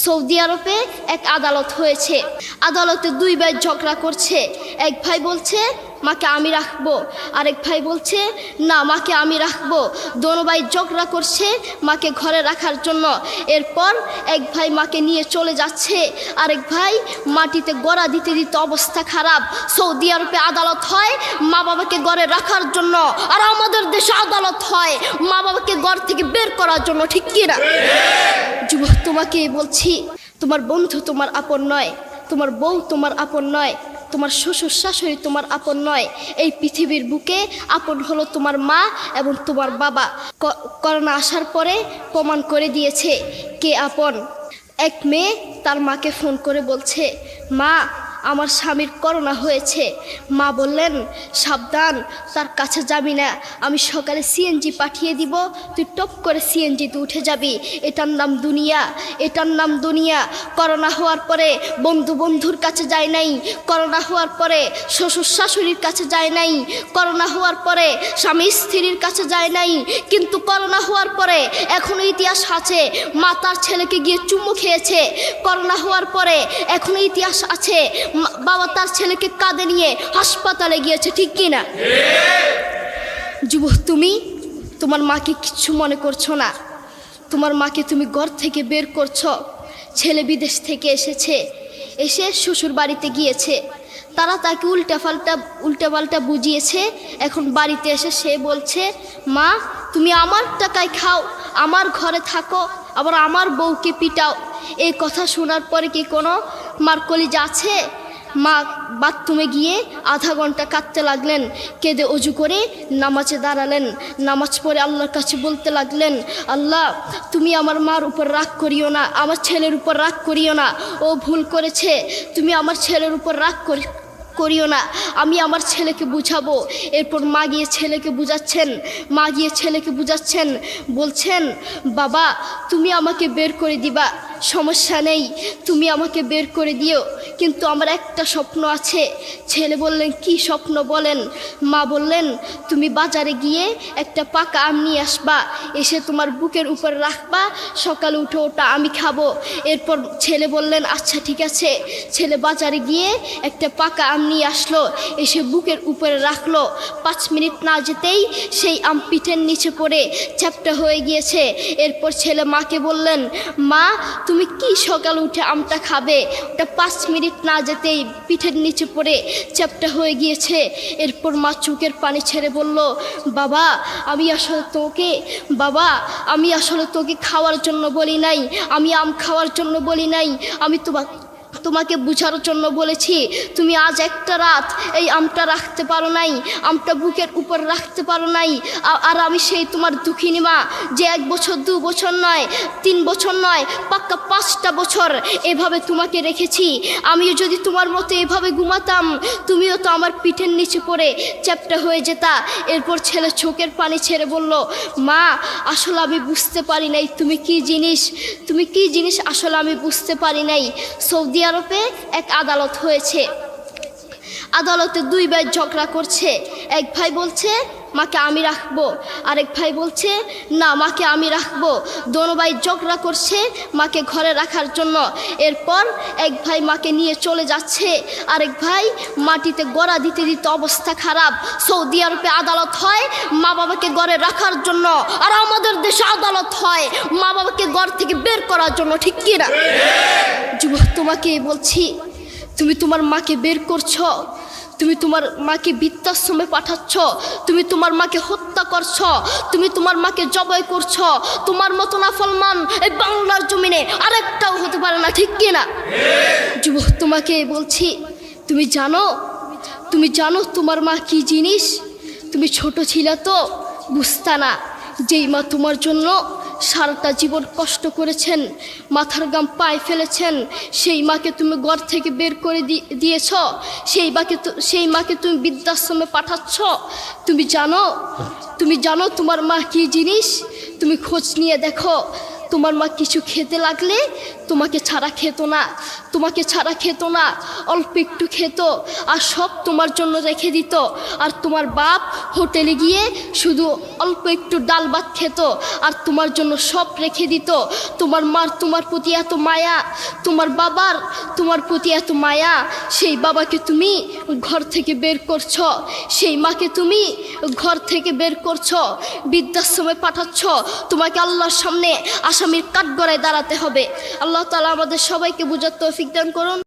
Saudi আরবে এক আদালত হয়েছে। আদালতে দুই ভাই ঝগড়া করছে। এক ভাই বলছে মাকে আমি রাখবো, আরেক ভাই বলছে না মাকে আমি রাখবো। দোনো ভাই ঝগড়া করছে মাকে ঘরে রাখার জন্য। এরপর এক ভাই মাকে নিয়ে চলে যাচ্ছে, আরেক ভাই মাটিতে গড়া দিতে দিতে অবস্থা খারাপ। সৌদি আরবে আদালত হয় মা বাবাকে ঘরে রাখার জন্য, আর আমাদের দেশে আদালত হয় মা বাবাকে ঘর থেকে বের করার জন্য, ঠিক কি না? যুবক, তোমাকে বলছি, তোমার বন্ধু তোমার আপন নয়, তোমার বউ তোমার আপন নয়, তোমার শ্বশুর শাশুড়ি তোমার আপন নয়। এই পৃথিবীর বুকে আপন হলো তোমার মা এবং তোমার বাবা। করোনা আসার পরে প্রমাণ করে দিয়েছে কে আপন। এক মেয়ে তার মাকে ফোন করে বলছে, মা আমার স্বামীর করোনা হয়েছে। মা বললেন সাবধান, তার কাছে যাবি না, আমি সকালে সিএনজি পাঠিয়ে দিব, তুই টপ করে সিএনজিতে উঠে যাবি। এটার নাম দুনিয়া, এটার নাম দুনিয়া। করোনা হওয়ার পরে বন্ধুর কাছে যায় নাই, করোনা হওয়ার পরে শ্বশুর শাশুড়ির কাছে যায় নাই, করোনা হওয়ার পরে স্বামী স্ত্রীর কাছে যায় নাই, কিন্তু করোনা হওয়ার পরে এখনো ইতিহাস আছে মা তার ছেলেকে গিয়ে চুমু খেয়েছে। করোনা হওয়ার পরে এখনো ইতিহাস আছে বাবা তার ছেলেকে কাঁধে নিয়ে হাসপাতালে গিয়েছে, ঠিক কি না? যুবক, তুমি তোমার মাকে কিচ্ছু মনে করছো না। তোমার মাকে তুমি ঘর থেকে বের করছো। ছেলে বিদেশ থেকে এসেছে, এসে শ্বশুর বাড়িতে গিয়েছে, তারা তাকে উল্টাপাল্টা বুঝিয়েছে। এখন বাড়িতে এসে সে বলছে, মা তুমি আমার টাকায় খাও, আমার ঘরে থাকো, আবার আমার বউকে পিটাও। এই কথা শোনার পরে কি কোনো মার কলিজা আছে? মা বাথরুমে গিয়ে আধা ঘন্টা কাঁদতে লাগলেন, কেঁদে অজু করে নামাজে দাঁড়ালেন। নামাজ পড়ে আল্লাহর কাছে বলতে লাগলেন, আল্লাহ তুমি আমার মার উপর রাগ করিও না, আমার ছেলের উপর রাগ করিও না, ও ভুল করেছে, তুমি আমার ছেলের উপর রাগ করিও না, আমি আমার ছেলেকে বুঝাবো। এরপর মা গিয়ে ছেলেকে বুঝাচ্ছেন, বলছেন বাবা তুমি আমাকে বের করে দিবা, সমস্যা নেই, তুমি আমাকে বের করে দিও, কিন্তু আমার একটা স্বপ্ন আছে। ছেলে বললেন কি স্বপ্ন বলেন? মা বললেন তুমি বাজারে গিয়ে একটা পাকা আম নিয়ে আসবা, এসে তোমার বুকের উপর রাখবা, সকালে উঠে ওটা আমি খাবো। এরপর ছেলে বললেন আচ্ছা ঠিক আছে। ছেলে বাজারে গিয়ে একটা পাকা আম নিয়ে আসলো, এসে বুকের উপরে রাখলো। 5 মিনিট না যেতেই সেই আম পিঠের নিচে পড়ে চ্যাপ্টা হয়ে গিয়েছে। এরপর ছেলে মাকে বললেন, মা তুমি কি সকালে উঠে আমটা খাবে? ওটা 5 মিনিট না যেতেই পিঠের নিচে পড়ে চ্যাপ্টা হয়ে গিয়েছে। এরপর মা চোখের পানি ছেড়ে বলল, বাবা আমি আসলে তোকে খাওয়ার জন্য বলি নাই, আমি আম খাওয়ার জন্য বলি নাই, আমি তোমাকে বুঝার জন্য বলেছি। তুমি আজ একটা রাত এই আমটা রাখতে পারো নাই, আমটা বুকের উপর রাখতে পারো নাই, আর আমি সেই তোমার দুঃখিনী মা যে 1 বছর 2 বছর নয় 3 বছর নয় পাক্কা 5টা বছর এভাবে তোমাকে রেখেছি। আমিও যদি তোমার মতো এভাবে ঘুমাতাম, তুমিও তো আমার পিঠের নিচে পড়ে চ্যাপ্টা হয়ে যেতা। এরপর ছেলে চোখের পানি ছেড়ে বলল, মা আসলে আমি বুঝতে পারি নাই তুমি কি জিনিস আসলে আমি বুঝতে পারি নাই। সৌদি আরবে এক আদালত হয়েছে। আদালতে দুই ভাই ঝগড়া করছে। এক ভাই বলছে মাকে আমি রাখবো, আরেক ভাই বলছে না মাকে আমি রাখবো। দোনো ভাই ঝগড়া করছে মাকে ঘরে রাখার জন্য। এরপর এক ভাই মাকে নিয়ে চলে যাচ্ছে, আরেক ভাই মাটিতে গড়া দিতে দিতে অবস্থা খারাপ। সৌদি আরবে আদালত হয় মা বাবাকে ঘরে রাখার জন্য, আর আমাদের দেশে আদালত হয় মা বাবাকে ঘর থেকে বের করার জন্য, ঠিক কি না? যুবক, তোমাকে বলছি, তুমি তোমার মাকে বের করছো, তুমি তোমার মাকে বৃদ্ধাশ্রমে পাঠাচ্ছ, তুমি তোমার মাকে হত্যা করছ, তুমি তোমার মাকে জবাই করছ। তোমার মতো নাফরমান এই বাংলার জমিনে আরেকটাও হতে পারে না, ঠিক কি না? যুবক, তোমাকে বলছি, তুমি জানো তোমার মা কি জিনিস? তুমি ছোট ছিলে তো বুঝতা না। যেই মা তোমার জন্য সারাটা জীবন কষ্ট করেছেন, মাথার গাম পায়ে ফেলেছেন, সেই মাকে তুমি ঘর থেকে বের করে দিয়েছ, সেই মাকে তুমি বৃদ্ধাশ্রমে পাঠাচ্ছ। তুমি জানো তোমার মা কি জিনিস? তুমি খোঁজ নিয়ে দেখো, তোমার মা কিছু খেতে লাগলে তোমাকে ছাড়া খেত না, তোমাকে ছাড়া খেত না, অল্প একটু খেত আর সব তোমার জন্য রেখে দিত। আর তোমার বাপ হোটেলে গিয়ে শুধু অল্প একটু ডাল ভাত খেত আর তোমার জন্য সব রেখে দিত। তোমার মার তোমার প্রতি এত মায়া, তোমার বাবার তোমার প্রতি এত মায়া, সেই বাবাকে তুমি ঘর থেকে বের করছ, সেই মাকে তুমি ঘর থেকে বের করছ, বৃদ্ধাশ্রমে পাঠাচ্ছ। তোমাকে আল্লাহর সামনে আসামির কাঠগড়ায় দাঁড়াতে হবে। আল্লাহ তাআলা আমাদের সবাইকে বুঝার তৌফিক দান করুন।